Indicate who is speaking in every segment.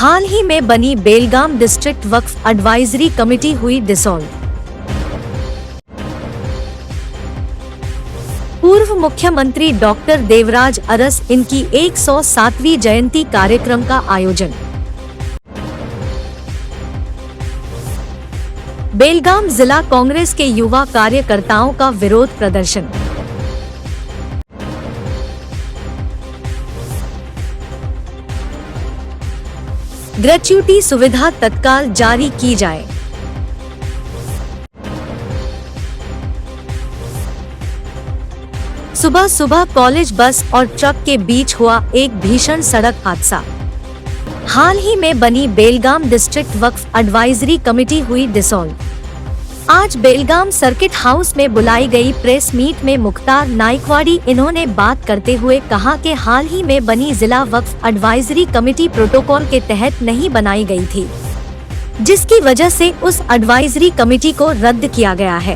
Speaker 1: हाल ही में बनी बेलगाम डिस्ट्रिक्ट वक्फ advisory committee हुई डिसॉल्व। पूर्व मुख्यमंत्री डॉक्टर देवराज अरस इनकी 107वीं जयंती कार्यक्रम का आयोजन। बेलगाम जिला कांग्रेस के युवा कार्यकर्ताओं का विरोध प्रदर्शन। ग्रेच्युटी सुविधा तत्काल जारी की जाए। सुबह सुबह कॉलेज बस और ट्रक के बीच हुआ एक भीषण सड़क हादसा। हाल ही में बनी बेलगाम डिस्ट्रिक्ट वक्फ एडवाइजरी कमेटी हुई डिसॉल्व। आज बेलगाम सर्किट हाउस में बुलाई गई प्रेस मीट में मुख्तार नाइकवाड़ी इन्होंने बात करते हुए कहा कि हाल ही में बनी जिला वक्फ एडवाइजरी कमेटी प्रोटोकॉल के तहत नहीं बनाई गई थी, जिसकी वजह से उस एडवाइजरी कमेटी को रद्द किया गया है।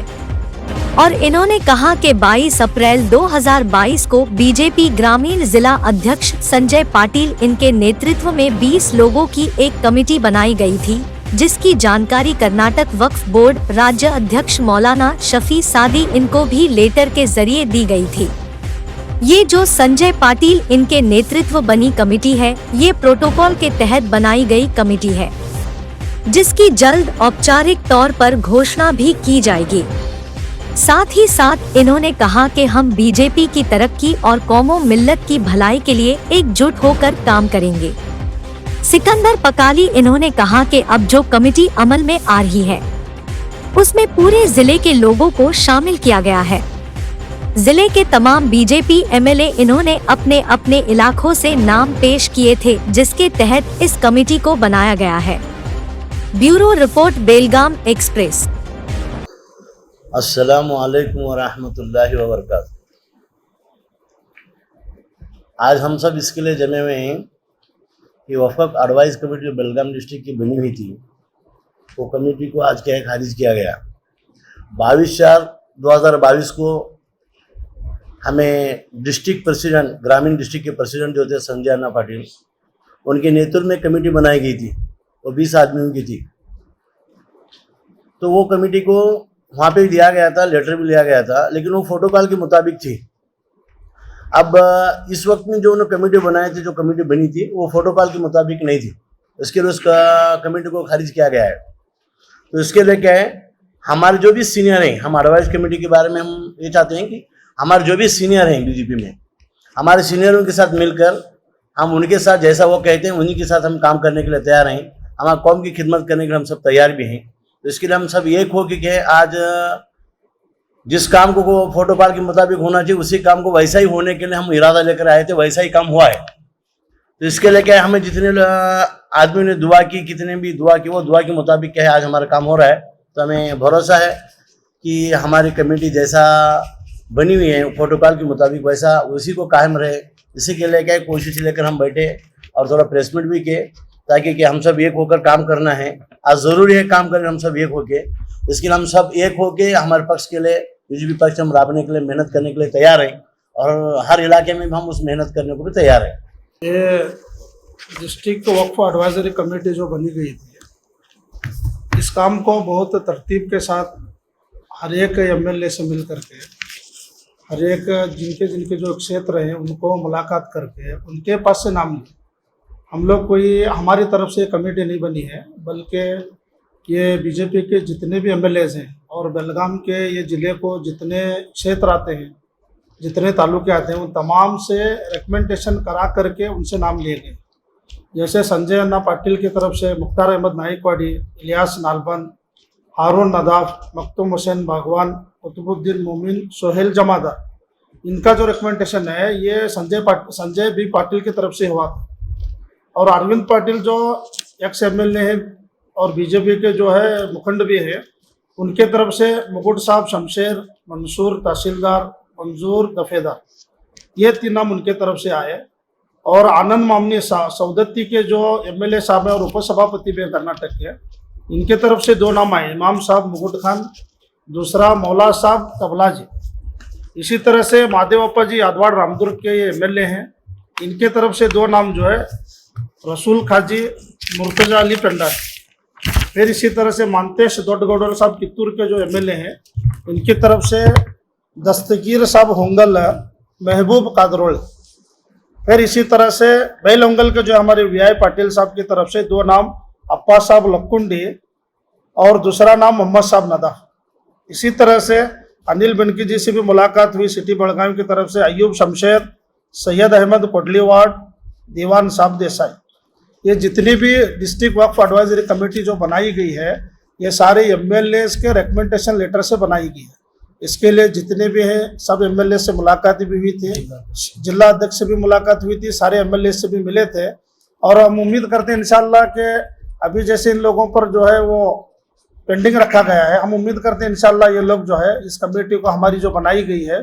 Speaker 1: और इन्होंने कहा कि 22 अप्रैल 2022 को बीजेपी ग्रामीण जिला अध्यक्ष संजय पाटिल इनके नेतृत्व में 20 लोगों की एक कमेटी बनाई गई थी, जिसकी जानकारी कर्नाटक वक्फ बोर्ड राज्य अध्यक्ष मौलाना शफी सादी इनको भी लेटर के जरिए दी गई थी। ये जो संजय पाटिल इनके नेतृत्व बनी कमेटी है, ये प्रोटोकॉल के तहत बनाई गई कमेटी है, जिसकी जल्द औपचारिक तौर पर घोषणा भी की जाएगी। साथ ही साथ इन्होंने कहा कि हम बीजेपी की तरक्की और कौमों मिल्लत की भलाई के लिए एकजुट होकर काम करेंगे। सिकंदर पकाली इन्होंने कहा कि अब जो कमेटी अमल में आ रही है, उसमें पूरे जिले के लोगों को शामिल किया गया है। जिले के तमाम बीजेपी एमएलए इन्होंने अपने अपने इलाकों से नाम पेश किए थे, जिसके तहत इस कमेटी को बनाया गया है। ब्यूरो रिपोर्ट, बेलगाम एक्सप्रेस।
Speaker 2: अस्सलामु अलैकुम व रहमतुल्लाहि व बरकातहू। आज हम सब इसके लिए जमे हुए हैं कि वफ़क़ एडवाइस कमेटी जो बेलगाम डिस्ट्रिक्ट की बनी हुई थी, वो कमेटी को आज क्या खारिज किया गया। 22/4/2022 को हमें डिस्ट्रिक्ट प्रेसिडेंट, ग्रामीण डिस्ट्रिक्ट के प्रेसिडेंट जो थे संजय अन्ना पाटिल, उनके नेतृत्व में कमेटी बनाई गई थी। वो 20 आदमियों की थी। तो वो कमेटी को वहाँ पे भी दिया गया था, लेटर भी लिया गया था, लेकिन वो प्रोटोकॉल के मुताबिक थी। अब इस वक्त में जो उन्होंने कमेटी बनाई थी, जो कमेटी बनी थी, वो प्रोटोकॉल के मुताबिक नहीं थी। इसके लिए उसका कमेटी को खारिज किया गया है। तो इसके लिए क्या है, हमारे जो भी सीनियर हैं, हम एडवाइस कमेटी के बारे में हम ये चाहते हैं कि हमारे जो भी सीनियर हैं बीजेपी में, हमारे सीनियरों के साथ मिलकर हम उनके साथ जैसा वो कहते हैं उन्हीं के साथ हम काम करने के लिए तैयार हैं। हमारे कौम की खिदमत करने के लिए हम सब तैयार भी हैं। तो इसके लिए हम सब एक हो कि आज जिस काम को प्रोटोकॉल के मुताबिक होना चाहिए, उसी काम को वैसा ही होने के लिए हम इरादा लेकर आए थे, वैसा ही काम हुआ है। तो इसके लिए क्या है, हमें जितने आदमी ने दुआ की, कितने भी दुआ की, वो दुआ के मुताबिक क्या है आज हमारा काम हो रहा है। तो हमें भरोसा है कि हमारी कमेटी जैसा बनी हुई है प्रोटोकॉल के मुताबिक, वैसा उसी को कायम रहे। इसी के लिए क्या है, कोशिश लेकर हम बैठे और थोड़ा प्रेस मीट भी किए, ताकि कि हम सब एक होकर काम करना है। आज ज़रूरी है काम करें हम सब एक होके। इसके लिए हम सब एक होके हमारे पक्ष के लिए, बीजेपी पक्ष हम लाभने के लिए, मेहनत करने के लिए तैयार हैं, और हर इलाके में हम उस मेहनत करने को भी तैयार हैं।
Speaker 3: ये डिस्ट्रिक्ट वक्फ एडवाइजरी कमेटी जो बनी गई थी, इस काम को बहुत तरतीब के साथ हर एक एमएलए से मिल करके, हर एक जिनके जो क्षेत्र हैं उनको मुलाकात करके उनके पास से नाम लिए। हम लोग कोई हमारी तरफ से कमेटी नहीं बनी है, बल्कि ये बीजेपी के जितने भी एमएलएज हैं और बेलगाम के ये ज़िले को जितने क्षेत्र आते हैं, जितने तालुके आते हैं, उन तमाम से रिकमेंडेशन करा करके उनसे नाम लिए गए। जैसे संजय अन्ना पाटिल की तरफ से मुख्तार अहमद नाइकवाड़ी, इलियास नालबंद, हारून नदाफ, मखतूम हुसैन बागवान, कुतुबुद्दीन मोमिन, सोहेल जमादार, इनका जो रिकमेंडेशन है ये संजय बी पाटिल की तरफ से हुआ। और अरविंद पाटिल जो एक्स एमएलए है और बीजेपी के जो है मुखंड भी है, उनके तरफ से मुकुट साहब, शमशेर, मंसूर तहसीलदार, मंजूर दफेदार, ये 3 नाम उनके तरफ से आए। और आनंद मामनी सौदत्ती के जो एमएलए साहब हैं और उपसभापति भी कर्नाटक के, इनके तरफ से 2 नाम आए, इमाम साहब मुकुट खान, दूसरा मौला साहब तबला जी। इसी तरह से महादेवप्पा जी यादवाड़ रामदुर्ग के ये एमएलए हैं, इनके तरफ से 2 नाम जो है रसूल खाजी मुर्तजा अली पेंडारी, फिर इसी तरह से मानतेश दोडगौडर साहब कित्तूर के जो एमएलए हैं इनकी तरफ से दस्तगीर साहब होंगल, महबूब कादरोल, फिर इसी तरह से बेलहोंगल के जो हमारे वीआई पाटिल साहब की तरफ से 2 नाम अप्पा साहब लक्कुंडी और दूसरा नाम मोहम्मद साहब नदा। इसी तरह से अनिल बनकी जी से भी मुलाकात हुई सिटी बेलगाम की तरफ से, अयूब शमशेर, सैयद अहमद कोटलीवाड़, दीवान साहब देसाई। ये जितनी भी डिस्ट्रिक्ट वक्फ एडवाइजरी कमेटी जो बनाई गई है ये सारे एमएलए के रिकमेंडेशन लेटर से बनाई गई है। इसके लिए जितने भी हैं सब एमएलए से मुलाकात भी हुई थी, जिला अध्यक्ष से भी मुलाकात हुई थी, सारे एमएलए से भी मिले थे। और हम उम्मीद करते हैं इंशाल्लाह कि अभी जैसे इन लोगों पर जो है वो पेंडिंग रखा गया है, हम उम्मीद करते हैं इंशाल्लाह ये लोग जो है इस कमेटी को हमारी जो बनाई गई है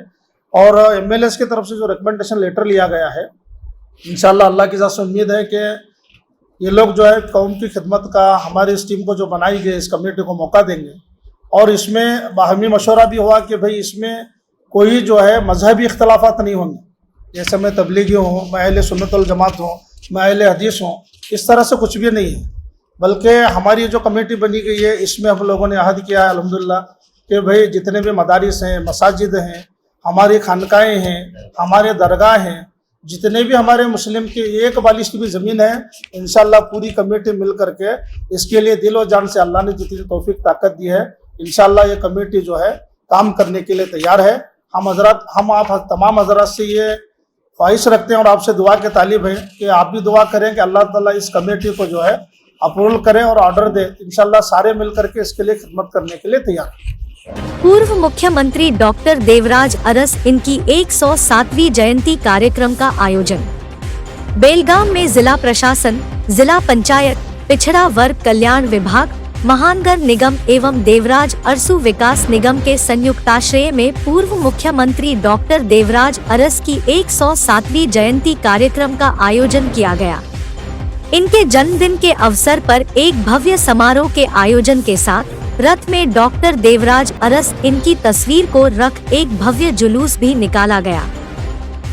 Speaker 3: और एमएलए की तरफ से जो रिकमेंडेशन लेटर लिया गया है, इंशाल्लाह अल्लाह की ज़ात से उम्मीद है कि ये लोग जो है कौम की खिदमत का हमारी इस टीम को जो बनाई गई इस कमेटी को मौका देंगे। और इसमें बाहमी मशवरा भी हुआ कि भाई इसमें कोई जो है मजहबी इख्तलाफात नहीं होंगे, जैसे मैं तबलीगी हूँ, मैं अहले सुन्नत वल जमात हूँ, मैं अहले हदीस हूँ, इस तरह से कुछ भी नहीं है। बल्कि हमारी जो कमेटी बनी गई है इसमें हम लोगों ने अहद किया है अल्हम्दुलिल्लाह कि भाई जितने भी मदारिस हैं, मसाजिद हैं, हमारी खानकाएँ हैं, हमारे दरगाह हैं, जितने भी हमारे मुस्लिम की 1 बालिश की भी ज़मीन है, इंशाल्लाह पूरी कमेटी मिल करके इसके लिए दिल और जान से अल्लाह ने जितनी तौफीक ताकत दी है, इंशाल्लाह ये कमेटी जो है काम करने के लिए तैयार है। हम आप तमाम हजरात से ये ख्वाहिश रखते हैं और आपसे दुआ के तालिब हैं कि आप भी दुआ करें कि अल्लाह ताला इस कमेटी को जो है अप्रूवल करें और ऑर्डर दे। इंशाल्लाह सारे मिल करके इसके लिए खिदमत करने के लिए तैयार हैं।
Speaker 1: पूर्व मुख्यमंत्री डॉक्टर देवराज अरस इनकी 107वीं जयंती कार्यक्रम का आयोजन बेलगाम में जिला प्रशासन, जिला पंचायत, पिछड़ा वर्ग कल्याण विभाग, महानगर निगम एवं देवराज अरसू विकास निगम के संयुक्ताश्रय में पूर्व मुख्यमंत्री डॉक्टर देवराज अरस की 107वीं जयंती कार्यक्रम का आयोजन किया गया। इनके जन्मदिन के अवसर पर एक भव्य समारोह के आयोजन के साथ रथ में डॉक्टर देवराज अरस इनकी तस्वीर को रख एक भव्य जुलूस भी निकाला गया।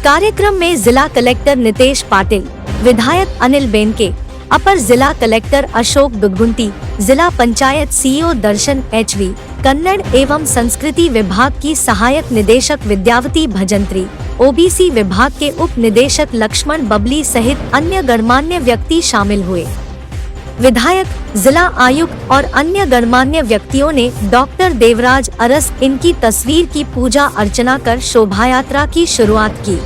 Speaker 1: कार्यक्रम में जिला कलेक्टर नितेश पाटिल, विधायक अनिल बेनके, अपर जिला कलेक्टर अशोक दुगुंटी, जिला पंचायत सीईओ दर्शन एचवी, कन्नड़ एवं संस्कृति विभाग की सहायक निदेशक विद्यावती भजंत्री, ओबीसी विभाग के उप निदेशक लक्ष्मण बबली सहित अन्य गणमान्य व्यक्ति शामिल हुए। विधायक, जिला आयुक्त और अन्य गणमान्य व्यक्तियों ने डॉक्टर देवराज अरस इनकी तस्वीर की पूजा अर्चना कर शोभायात्रा की शुरुआत की।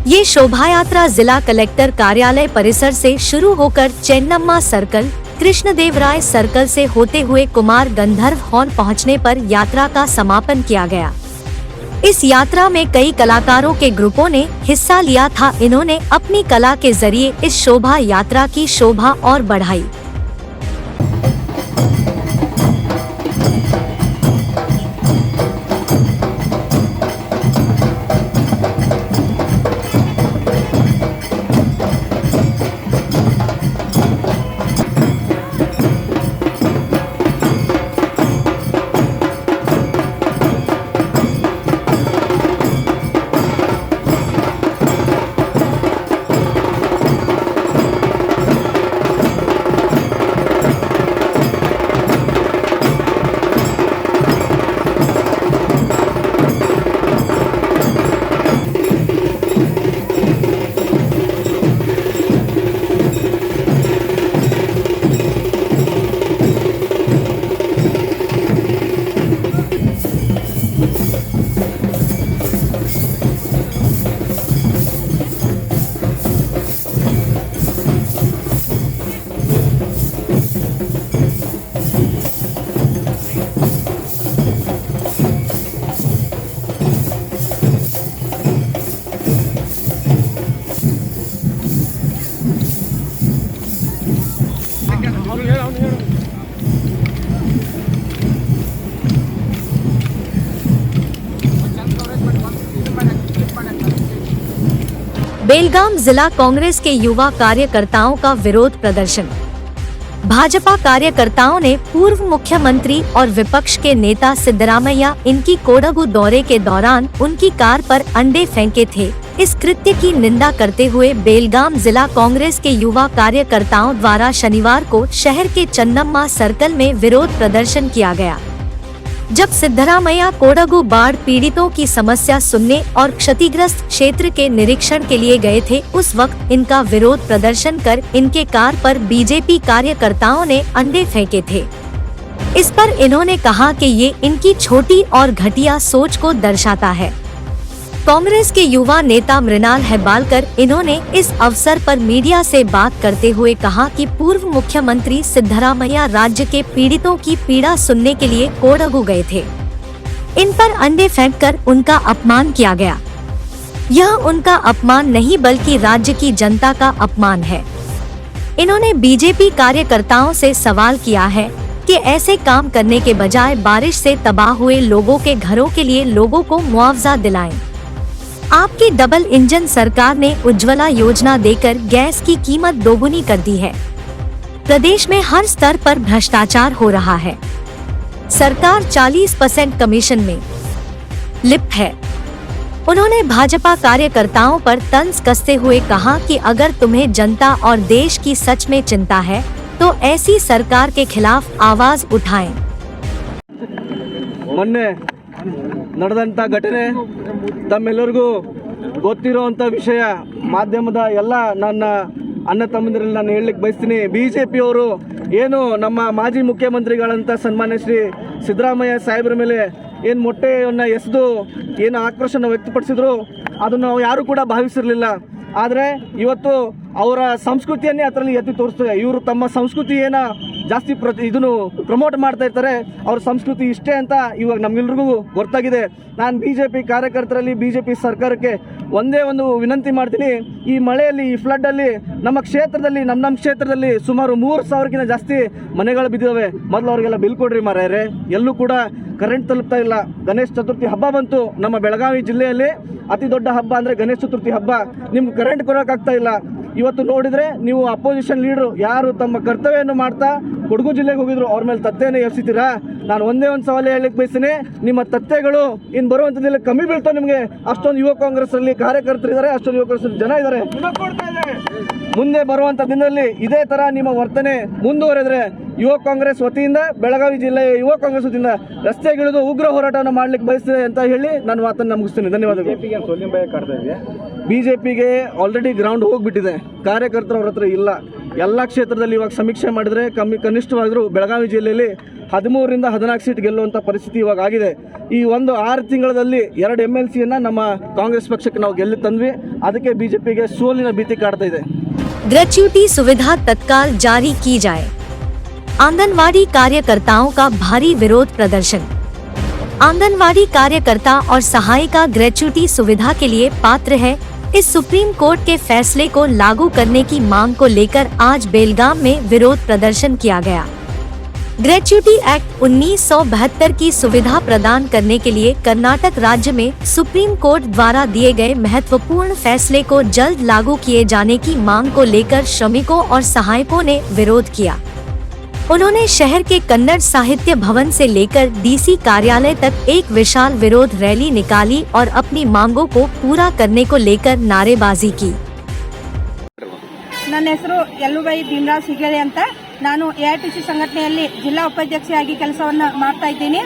Speaker 1: ये शोभायात्रा जिला कलेक्टर कार्यालय परिसर से शुरू होकर चेन्नम्मा सर्कल, कृष्णदेवराय सर्कल से होते हुए कुमार गंधर्व हॉल पहुंचने पर यात्रा का समापन किया गया। इस यात्रा में कई कलाकारों के ग्रुपों ने हिस्सा लिया था। इन्होंने अपनी कला के जरिए इस शोभा यात्रा की शोभा और बढ़ाई। बेलगाम जिला कांग्रेस के युवा कार्यकर्ताओं का विरोध प्रदर्शन। भाजपा कार्यकर्ताओं ने पूर्व मुख्यमंत्री और विपक्ष के नेता सिद्धरामैया इनकी कोडगु दौरे के दौरान उनकी कार पर अंडे फेंके थे इस कृत्य की निंदा करते हुए बेलगाम जिला कांग्रेस के युवा कार्यकर्ताओं द्वारा शनिवार को शहर के चन्नम्मा सर्कल में विरोध प्रदर्शन किया गया। जब सिद्धरामैया कोडगु बाढ़ पीड़ितों की समस्या सुनने और क्षतिग्रस्त क्षेत्र के निरीक्षण के लिए गए थे, उस वक्त इनका विरोध प्रदर्शन कर इनके कार पर बीजेपी कार्यकर्ताओं ने अंडे फेंके थे। इस पर इन्होंने कहा कि ये इनकी छोटी और घटिया सोच को दर्शाता है। कांग्रेस के युवा नेता मृणाल हेब्बालकर इन्होंने इस अवसर पर मीडिया से बात करते हुए कहा कि पूर्व मुख्यमंत्री सिद्धरामैया राज्य के पीड़ितों की पीड़ा सुनने के लिए कोडगु गए थे। इन पर अंडे फेंककर उनका अपमान किया गया। यह उनका अपमान नहीं बल्कि राज्य की जनता का अपमान है। इन्होंने बीजेपी कार्यकर्ताओं से सवाल किया है कि ऐसे काम करने के बजाय बारिश से तबाह हुए लोगों के घरों के लिए लोगों को मुआवजा दिलाएं। आपकी डबल इंजन सरकार ने उज्ज्वला योजना देकर गैस की कीमत दोगुनी कर दी है। प्रदेश में हर स्तर पर भ्रष्टाचार हो रहा है। सरकार 40% कमीशन में लिप्त है। उन्होंने भाजपा कार्यकर्ताओं पर तंज कसते हुए कहा कि अगर तुम्हें जनता और देश की सच में चिंता है तो ऐसी सरकार के खिलाफ आवाज उठाएं।
Speaker 4: ಮೊನ್ನೆ ನಡೆದಂಥ ಘಟನೆ ತಮ್ಮೆಲ್ಲರಿಗೂ ಗೊತ್ತಿರುವಂಥ ವಿಷಯ. ಮಾಧ್ಯಮದ ಎಲ್ಲ ನನ್ನ ಅಣ್ಣ ತಮ್ಮಂದಿರಲ್ಲಿ ನಾನು ಹೇಳಲಿಕ್ಕೆ ಬಯಸ್ತೀನಿ, ಬಿಜೆಪಿಯವರು ಏನು ನಮ್ಮ ಮಾಜಿ ಮುಖ್ಯಮಂತ್ರಿಗಳಂತ ಸನ್ಮಾನ್ಯ ಶ್ರೀ ಸಿದ್ದರಾಮಯ್ಯ ಸಾಹೇಬ್ರ ಮೇಲೆ ಏನು ಮೊಟ್ಟೆಯನ್ನು ಎಸೆದು ಏನು ಆಕ್ರೋಶನ ವ್ಯಕ್ತಪಡಿಸಿದ್ರು ಅದನ್ನು ನಾವು ಯಾರೂ ಕೂಡ ಭಾವಿಸಿರಲಿಲ್ಲ. ಆದರೆ ಇವತ್ತು ಅವರ ಸಂಸ್ಕೃತಿಯನ್ನೇ ಅದರಲ್ಲಿ ಎತ್ತಿ ತೋರಿಸ್ತದೆ. ಇವರು ತಮ್ಮ ಸಂಸ್ಕೃತಿ ಏನ ಜಾಸ್ತಿ ಇದನ್ನು ಪ್ರಮೋಟ್ ಮಾಡ್ತಾ ಇರ್ತಾರೆ, ಅವ್ರ ಸಂಸ್ಕೃತಿ ಇಷ್ಟೇ ಅಂತ ಇವಾಗ ನಮ್ಗೆಲ್ರಿಗೂ ಗೊತ್ತಾಗಿದೆ. ನಾನು ಬಿಜೆಪಿ ಕಾರ್ಯಕರ್ತರಲ್ಲಿ ಬಿಜೆಪಿ ಸರ್ಕಾರಕ್ಕೆ ಒಂದೇ ಒಂದು ವಿನಂತಿ ಮಾಡ್ತೀನಿ, ಈ ಮಳೆಯಲ್ಲಿ ಈ ಫ್ಲಡ್ಡಲ್ಲಿ ನಮ್ಮ ಕ್ಷೇತ್ರದಲ್ಲಿ ನಮ್ಮ ಕ್ಷೇತ್ರದಲ್ಲಿ ಸುಮಾರು 3,000ಕ್ಕಿಂತ ಜಾಸ್ತಿ ಮನೆಗಳು ಬಿದ್ದಿದ್ದಾವೆ. ಮೊದಲು ಅವ್ರಿಗೆಲ್ಲ ಬಿಲ್ ಕೊಡ್ರಿ ಮಾರಾಯರೆ. ಎಲ್ಲೂ ಕೂಡ ಕರೆಂಟ್ ತಲುಪ್ತಾ ಇಲ್ಲ. ಗಣೇಶ ಚತುರ್ಥಿ ಹಬ್ಬ ಬಂತು. ನಮ್ಮ ಬೆಳಗಾವಿ ಜಿಲ್ಲೆಯಲ್ಲಿ ಅತಿ ದೊಡ್ಡ ಹಬ್ಬ ಅಂದರೆ ಗಣೇಶ ಚತುರ್ಥಿ ಹಬ್ಬ. ನಿಮ್ಗೆ ಕರೆಂಟ್ ಕೊಡೋಕ್ಕಾಗ್ತಾ ಇಲ್ಲ. ಇವತ್ತು ನೋಡಿದರೆ ನೀವು ಅಪೋಸಿಷನ್ ಲೀಡರು ಯಾರು ತಮ್ಮ ಕರ್ತವ್ಯವನ್ನು ಮಾಡ್ತಾ ಕೊಡಗು ಜಿಲ್ಲೆಗೆ ಹೋಗಿದ್ರು, ಅವ್ರ ಮೇಲೆ ತತ್ತೆಯನ್ನು ಎಬ್ಸಿತೀರಾ? ನಾನು ಒಂದೇ ಒಂದು ಸವಾಲು ಹೇಳಲಿಕ್ಕೆ ಬಯಸ್ತೀನಿ, ನಿಮ್ಮ ತತ್ತೆಗಳು ಇನ್ನು ಬರುವಂಥದ್ದಿಲ್ಲ ಕಮ್ಮಿ ಬೀಳ್ತಾವೆ ನಿಮಗೆ. ಅಷ್ಟೊಂದು ಯುವ ಕಾಂಗ್ರೆಸ್ಸಲ್ಲಿ ಕಾರ್ಯಕರ್ತರಿದ್ದಾರೆ, ಅಷ್ಟೊಂದು ಯುವ ಕಾಂಗ್ರೆಸ್ ಜನ ಇದ್ದಾರೆ. ಮುಂದೆ ಬರುವಂಥ ದಿನದಲ್ಲಿ ಇದೇ ಥರ ನಿಮ್ಮ ವರ್ತನೆ ಮುಂದುವರೆದ್ರೆ ಯುವ ಕಾಂಗ್ರೆಸ್ ವತಿಯಿಂದ ಬೆಳಗಾವಿ ಜಿಲ್ಲೆಯ ಯುವ ಕಾಂಗ್ರೆಸ್ ವತಿಯಿಂದ ರಸ್ತೆಗಿಳಿದು ಉಗ್ರ ಹೋರಾಟವನ್ನು ಮಾಡ್ಲಿಕ್ಕೆ ಬಯಸ್ತಿದೆ ಅಂತ ಹೇಳಿ ನಾನು ಮಾತನ್ನು ಮುಗಿಸ್ತೀನಿ. ಧನ್ಯವಾದಗಳು. ಬಿಜೆಪಿಗೆ ಆಲ್ರೆಡಿ ಗ್ರೌಂಡ್ ಹೋಗ್ಬಿಟ್ಟಿದೆ, ಕಾರ್ಯಕರ್ತರು ಅವ್ರ ಹತ್ರ ಇಲ್ಲ. ಎಲ್ಲ ಕ್ಷೇತ್ರದಲ್ಲಿ ಇವಾಗ ಸಮೀಕ್ಷೆ ಮಾಡಿದ್ರೆ ಕನಿಷ್ಠವಾಗಿದ್ರು ಬೆಳಗಾವಿ ಜಿಲ್ಲೆಯಲ್ಲಿ 13ರಿಂದ 14 ಸೀಟ್ ಗೆಲ್ಲುವಂಥ ಪರಿಸ್ಥಿತಿ ಇವಾಗ ಆಗಿದೆ. ಈ ಒಂದು 6 ತಿಂಗಳಲ್ಲಿ 2 MLCಯನ್ನು ನಮ್ಮ ಕಾಂಗ್ರೆಸ್ ಪಕ್ಷಕ್ಕೆ ನಾವು ಗೆಲ್ಲಿ ತಂದ್ವಿ. ಅದಕ್ಕೆ ಬಿಜೆಪಿಗೆ ಸೋಲಿನ ಭೀತಿ ಕಾಡ್ತಾ ಇದೆ.
Speaker 1: ग्रेच्युटी सुविधा तत्काल जारी की जाए। आंगनवाड़ी कार्यकर्ताओं का भारी विरोध प्रदर्शन। आंगनवाड़ी कार्यकर्ता और सहायिका ग्रेच्युटी सुविधा के लिए पात्र है। इस सुप्रीम कोर्ट के फैसले को लागू करने की मांग को लेकर आज बेलगाम में विरोध प्रदर्शन किया गया। ग्रेच्युटी एक्ट 1972 की सुविधा प्रदान करने के लिए कर्नाटक राज्य में सुप्रीम कोर्ट द्वारा दिए गए महत्वपूर्ण फैसले को जल्द लागू किए जाने की मांग को लेकर श्रमिकों और सहायकों ने विरोध किया। उन्होंने शहर के कन्नड़ साहित्य भवन से लेकर डीसी कार्यालय तक एक विशाल विरोध रैली निकाली और अपनी मांगों को पूरा करने को लेकर नारेबाजी की।
Speaker 5: ನನ್ನ ಹೆಸರು ಯಲ್ಲುಬಾಯಿ ಭೀಮರಾವ್ ಸಿಗೇಳಿ ಅಂತ. ನಾನು AITC ಸಂಘಟನೆಯಲ್ಲಿ ಜಿಲ್ಲಾ ಉಪಾಧ್ಯಕ್ಷೆಯಾಗಿ ಕೆಲಸವನ್ನು ಮಾಡ್ತಾ ಇದ್ದೀನಿ.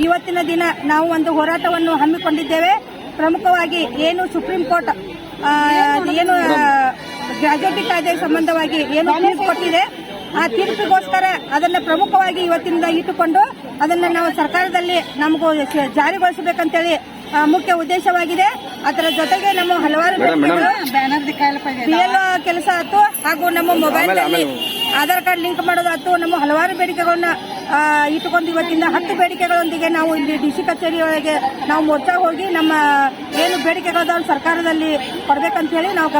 Speaker 5: ಇವತ್ತಿನ ದಿನ ನಾವು ಒಂದು ಹೋರಾಟವನ್ನು ಹಮ್ಮಿಕೊಂಡಿದ್ದೇವೆ. ಪ್ರಮುಖವಾಗಿ ಏನು ಸುಪ್ರೀಂ ಕೋರ್ಟ್ ಏನು ಗ್ರಾಜ್ಯುಟಿ ಕಾಯ್ದೆ ಸಂಬಂಧವಾಗಿ ಏನು ತೀರ್ಪು ಕೊಟ್ಟಿದೆ, ಆ ತೀರ್ಪಿಗೋಸ್ಕರ ಅದನ್ನ ಪ್ರಮುಖವಾಗಿ ಇವತ್ತಿನಿಂದ ಇಟ್ಟುಕೊಂಡು ಅದನ್ನ ನಾವು ಸರ್ಕಾರದಲ್ಲಿ ನಮಗೂ ಜಾರಿಗೊಳಿಸಬೇಕಂತೇಳಿ ಮುಖ್ಯ ಉದ್ದೇಶವಾಗಿದೆ. ಅದರ ಜೊತೆಗೆ ನಮ್ಮ ಹಲವಾರು PLO ಕೆಲಸ ಆಯ್ತು, ಹಾಗೂ ನಮ್ಮ ಮೊಬೈಲ್ ಆಧಾರ್ ಕಾರ್ಡ್ ಲಿಂಕ್ ಮಾಡೋದಾಯ್ತು, ನಮ್ಮ ಹಲವಾರು ಬೇಡಿಕೆಗಳನ್ನ ಇಟ್ಟುಕೊಂಡು ಇವತ್ತಿಂದ 10 ಬೇಡಿಕೆಗಳೊಂದಿಗೆ ನಾವು ಇಲ್ಲಿ DC ಕಚೇರಿ ಒಳಗೆ ನಾವು ಮೋರ್ಚಾ ಹೋಗಿ ನಮ್ಮ ಏನು ಬೇಡಿಕೆಗಳನ್ನ ಸರ್ಕಾರದಲ್ಲಿ ಕೊಡಬೇಕಂತ ಹೇಳಿ ನಾವು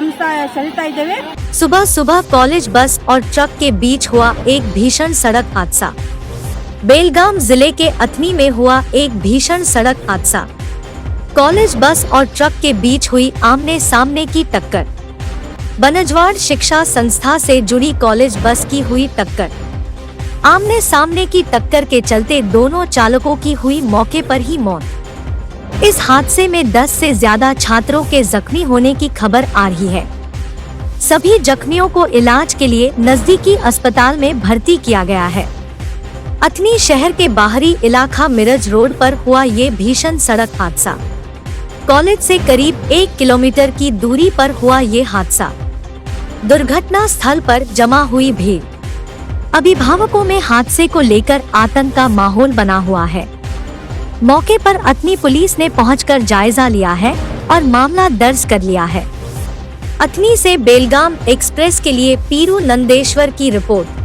Speaker 5: ಸೆಳೀತಾ ಇದ್ದೇವೆ.
Speaker 1: सुबह सुबह कॉलेज बस और ट्रक के बीच हुआ एक भीषण सड़क हादसा। बेलगाम जिले के अथनी में हुआ एक भीषण सड़क हादसा। कॉलेज बस और ट्रक के बीच हुई आमने सामने की टक्कर। बनजवाड़ शिक्षा संस्था से जुड़ी कॉलेज बस की हुई टक्कर। आमने सामने की टक्कर के चलते दोनों चालकों की हुई मौके पर ही मौत। इस हादसे में 10 से ज्यादा छात्रों के जख्मी होने की खबर आ रही है। सभी जख्मियों को इलाज के लिए नजदीकी अस्पताल में भर्ती किया गया है। अथनी शहर के बाहरी इलाका मिरज रोड पर हुआ ये भीषण सड़क हादसा। कॉलेज से करीब 1 किलोमीटर की दूरी पर हुआ ये हादसा। दुर्घटना स्थल पर जमा हुई भीड़। अभिभावकों में हादसे को लेकर आतंक का माहौल बना हुआ है। मौके पर अथनी पुलिस ने पहुंचकर जायजा लिया है और मामला दर्ज कर लिया है। अथनी से बेलगाम एक्सप्रेस के लिए पीरू नंदेश्वर की रिपोर्ट।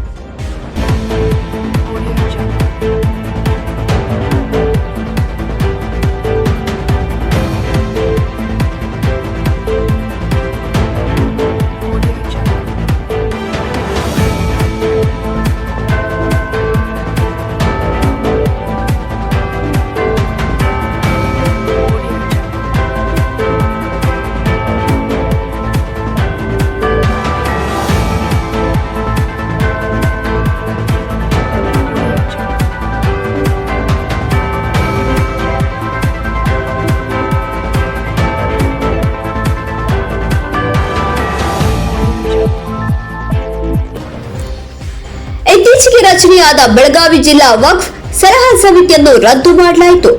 Speaker 6: ಇತ್ತೀಚೆಗೆ ರಚನೆಯಾದ ಬೆಳಗಾವಿ ಜಿಲ್ಲಾ ವಕ್ಫ್ ಸಲಹಾ ಸಮಿತಿಯನ್ನು ರದ್ದು ಮಾಡಲಾಯಿತು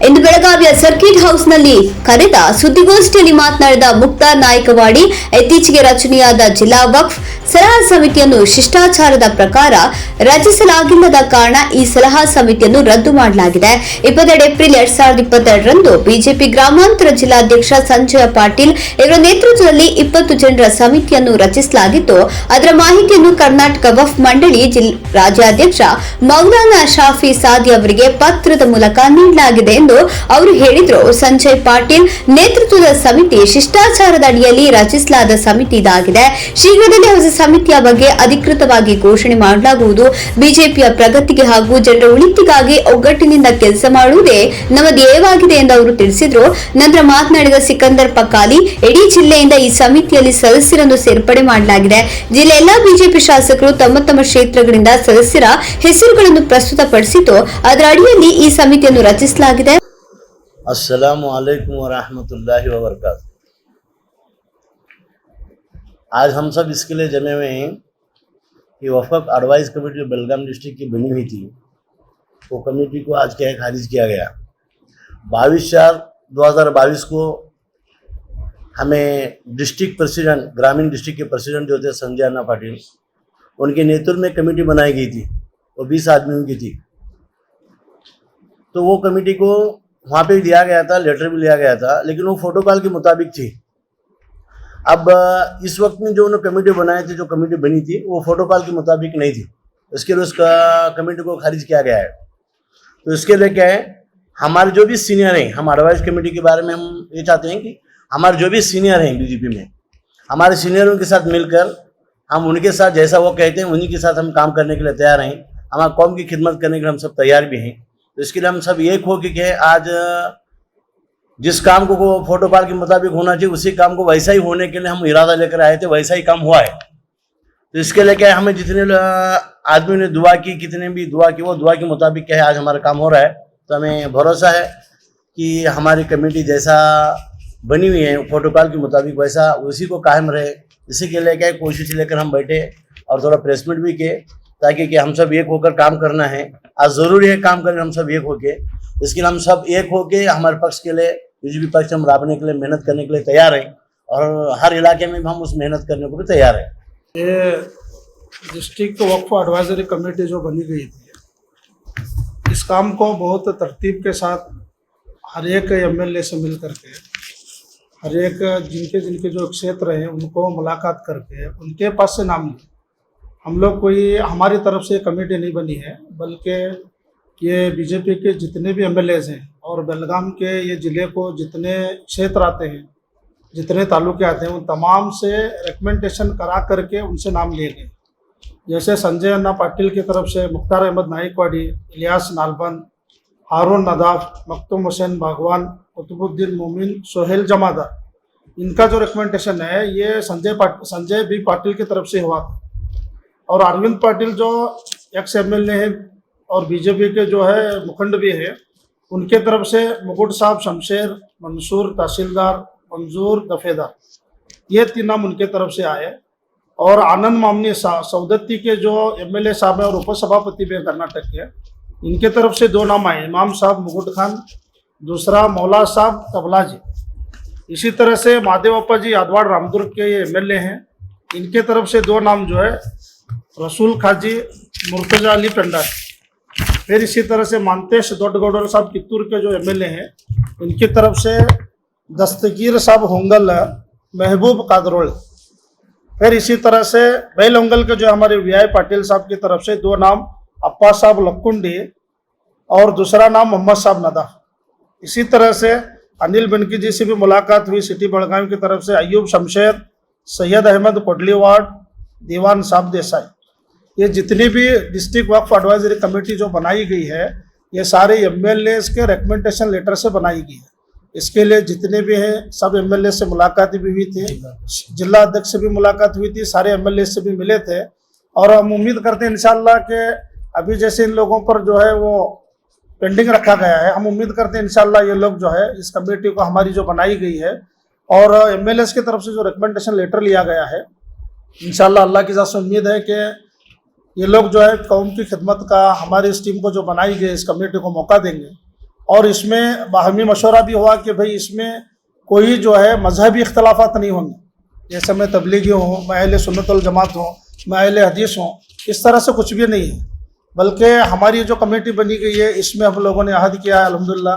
Speaker 6: ಎಂದು ಬೆಳಗಾವಿಯ ಸರ್ಕಿಟ್ ಹೌಸ್ನಲ್ಲಿ ಕರೆದ ಸುದ್ದಿಗೋಷ್ಠಿಯಲ್ಲಿ ಮಾತನಾಡಿದ ಮುಕ್ತಾರ್ ನಾಯಕವಾಡಿ, ಇತ್ತೀಚೆಗೆ ರಚನೆಯಾದ ಜಿಲ್ಲಾ ವಕ್ಫ್ ಸಲಹಾ ಸಮಿತಿಯನ್ನು ಶಿಷ್ಟಾಚಾರದ ಪ್ರಕಾರ ರಚಿಸಲಾಗಿಲ್ಲದ ಕಾರಣ ಈ ಸಲಹಾ ಸಮಿತಿಯನ್ನು ರದ್ದು ಮಾಡಲಾಗಿದೆ. 22 ಏಪ್ರಿಲ್ 2022ರಂದು ಬಿಜೆಪಿ ಗ್ರಾಮಾಂತರ ಜಿಲ್ಲಾಧ್ಯಕ್ಷ ಸಂಜಯ ಪಾಟೀಲ್ ಇವರ ನೇತೃತ್ವದಲ್ಲಿ 20 ಜನರ ಸಮಿತಿಯನ್ನು ರಚಿಸಲಾಗಿದ್ದು, ಅದರ ಮಾಹಿತಿಯನ್ನು ಕರ್ನಾಟಕ ವಕ್ಫ್ ಮಂಡಳಿ ರಾಜ್ಯಾಧ್ಯಕ್ಷ ಮೌಲಾನಾ ಶಾಫಿ ಸಾದಿ ಅವರಿಗೆ ಪತ್ರದ ಮೂಲಕ ನೀಡಲಾಗಿದೆ ಎಂದು ಅವರು ಹೇಳಿದರು. ಸಂಜಯ್ ಪಾಟೀಲ್ ನೇತೃತ್ವದ ಸಮಿತಿ ಶಿಷ್ಟಾಚಾರದ ಅಡಿಯಲ್ಲಿ ರಚಿಸಲಾದ ಸಮಿತಿ ಇದಾಗಿದೆ. ಶೀಘ್ರದಲ್ಲೇ ಹೊಸ ಸಮಿತಿಯ ಬಗ್ಗೆ ಅಧಿಕೃತವಾಗಿ ಘೋಷಣೆ ಮಾಡಲಾಗುವುದು. ಬಿಜೆಪಿಯ ಪ್ರಗತಿಗೆ ಹಾಗೂ ಜನರ ಉಳಿತಿಗಾಗಿ ಒಗ್ಗಟ್ಟಿನಿಂದ ಕೆಲಸ ಮಾಡುವುದೇ ನಮ್ಮ ಧ್ಯೇಯವಾಗಿದೆ ಎಂದು ಅವರು ತಿಳಿಸಿದರು. ನಂತರ ಮಾತನಾಡಿದ ಸಿಕಂದರ್ ಪಕಾಲಿ, ಇಡೀ ಜಿಲ್ಲೆಯಿಂದ ಈ ಸಮಿತಿಯಲ್ಲಿ ಸದಸ್ಯರನ್ನು ಸೇರ್ಪಡೆ ಮಾಡಲಾಗಿದೆ. ಜಿಲ್ಲೆಯ ಎಲ್ಲಾ ಬಿಜೆಪಿ ಶಾಸಕರು ತಮ್ಮ ತಮ್ಮ ಕ್ಷೇತ್ರಗಳಿಂದ ಸದಸ್ಯರ ಹೆಸರುಗಳನ್ನು ಪ್ರಸ್ತುತಪಡಿಸಿದ್ದು, ಅದರ ಅಡಿಯಲ್ಲಿ ಈ ಸಮಿತಿಯನ್ನು ರಚಿಸಲಾಗಿದೆ.
Speaker 2: अस्सलामु अलैकुम व रहमतुल्लाहि व बरकातहू। आज हम सब इसके लिए जमे हुए हैं कि वफ़क़ एडवाइस कमेटी बेलगाम डिस्ट्रिक्ट की बनी हुई थी, वो कमेटी को आज क्या है खारिज किया गया। 22/4/2022 को हमें डिस्ट्रिक्ट प्रेसिडेंट, ग्रामीण डिस्ट्रिक्ट के प्रेसिडेंट जो थे संजय अन्ना पाटिल, उनके नेतृत्व में कमेटी बनाई गई थी। वो 20 आदमियों की थी। तो वो कमेटी को वहाँ पे भी दिया गया था, लेटर भी लिया गया था, लेकिन वो प्रोटोकॉल के मुताबिक थी। अब इस वक्त में जो उन्होंने कमेटी बनाए थे, जो कमेटी बनी थी, वो प्रोटोकॉल के मुताबिक नहीं थी। इसके लिए उसका कमेटी को खारिज किया गया है। तो इसके लिए क्या है, हमारे जो भी सीनियर हैं, हम एडवाइस कमेटी के बारे में हम ये चाहते हैं कि हमारे जो भी सीनियर हैं बीजेपी में, हमारे सीनियरों के साथ मिलकर हम उनके साथ जैसा वो कहते हैं उन्हीं के साथ हम काम करने के लिए तैयार हैं। हमारे कौम की खिदमत करने के लिए हम सब तैयार भी हैं। तो इसके लिए हम सब एक हो कि आज जिस काम को प्रोटोकॉल के मुताबिक होना चाहिए उसी काम को वैसा ही होने के लिए हम इरादा लेकर आए थे, वैसा ही काम हुआ है। तो इसके लिए क्या हमें जितने आदमियों ने दुआ की, कितने भी दुआ की, वो दुआ के मुताबिक क्या है आज हमारा काम हो रहा है। तो हमें भरोसा है कि हमारी कमेटी जैसा बनी हुई है प्रोटोकॉल के मुताबिक वैसा उसी को कायम रहे। इसी के लिए क्या कोशिश लेकर हम बैठे और थोड़ा प्रेस मीट भी किए, ताकि कि हम सब एक होकर काम करना है। आज ज़रूरी है काम करना, हम सब एक होके, इसके लिए हम सब एक होके हमारे पक्ष के लिए, बीजेपी पक्ष हम लाभने के लिए, मेहनत करने के लिए तैयार हैं और हर इलाके में हम उस मेहनत करने को भी तैयार हैं।
Speaker 3: ये डिस्ट्रिक्ट वक्फ एडवाइजरी कमेटी जो बनी गई थी, इस काम को बहुत तरतीब के साथ हर एक एमएलए से मिल करके, हर एक जिनके जो क्षेत्र हैं उनको मुलाकात करके उनके पास से नाम लिए। हम लोग कोई हमारी तरफ से कमेटी नहीं बनी है, बल्कि ये बीजेपी के जितने भी एमएलएज हैं और बेलगाम के ये ज़िले को जितने क्षेत्र आते हैं, जितने तालुके आते हैं, उन तमाम से रिकमेंडेशन करा करके उनसे नाम लिए गए। जैसे संजय अन्ना पाटिल की तरफ से मुख्तार अहमद नाइकवाड़ी, इलियास नालबन, हारून नदाफ, मखतूम हुसैन बागवान, कुतुबुद्दीन मोमिन, सोहेल जमादार, इनका जो रिकमेंडेशन है ये संजय बी पाटिल की तरफ से हुआ था। और अरविंद पाटिल जो एक्स एमएलए है और बीजेपी के जो है मुखंड भी है, उनके तरफ से मुकुट साहब, शमशेर, मंसूर तहसीलदार, मंजूर दफेदार, ये 3 नाम उनके तरफ से आए। और आनंद मामनी सौदत्ती के जो MLA साहब हैं और उपसभापति भी हैं कर्नाटक के, इनके तरफ से 2 नाम आए, इमाम साहब मुकुट खान, दूसरा मौला साहब तबला जी। इसी तरह से महादेवप्पा जी यादवाड़ रामदुर्ग के ये MLA हैं, इनके तरफ से 2 नाम जो है रसूल खाजी, मुर्तजा अली पेंडा। फिर इसी तरह से मानतेश दोडगौडर साहब कित्तूर के जो MLA हैं, इनकी तरफ से दस्तगीर साहब होंगल, महबूब कादरोल। फिर इसी तरह से बेलंगल के जो हमारे VI पाटिल साहब की तरफ से 2 नाम, अप्पा साहब लक्कुंडी और दूसरा नाम मोहम्मद साहब नदा। इसी तरह से अनिल बनकी जी से भी मुलाकात हुई सिटी बेलगाम की तरफ से, अयूब शमशेर, सैयद अहमद कोडलीवाड़, दीवान साहब देसाई। ये जितनी भी डिस्ट्रिक्ट वक्फ एडवाइजरी कमेटी जो बनाई गई है, ये सारे MLAs के रिकमेंडेशन लेटर से बनाई गई है। इसके लिए जितने भी हैं सब MLA से मुलाकात भी हुई थी, जिला अध्यक्ष से भी मुलाकात हुई थी, सारे MLA से भी मिले थे। और हम उम्मीद करते हैं इंशाल्लाह कि अभी जैसे इन लोगों पर जो है वो पेंडिंग रखा गया है, हम उम्मीद करते हैं इंशाल्लाह ये लोग जो है इस कमेटी को हमारी जो बनाई गई है और MLAs की तरफ से जो रिकमेंडेशन लेटर लिया गया है, इंशाल्लाह अल्लाह की ज़ात से उम्मीद है कि ये लोग जो है कौम की खिदमत का हमारी इस टीम को जो बनाई गई इस कमेटी को मौका देंगे। और इसमें बाहमी मशवरा भी हुआ कि भाई इसमें कोई जो है मजहबी इख्तलाफात नहीं होंगे, जैसे मैं तबलीगी हूँ, मैं अहले सुन्नत वल जमात हूँ, मैं अहले हदीस हूँ, इस तरह से कुछ भी नहीं है। बल्कि हमारी जो कमेटी बनी गई है इसमें हम लोगों ने अहद किया है अल्हम्दुलिल्लाह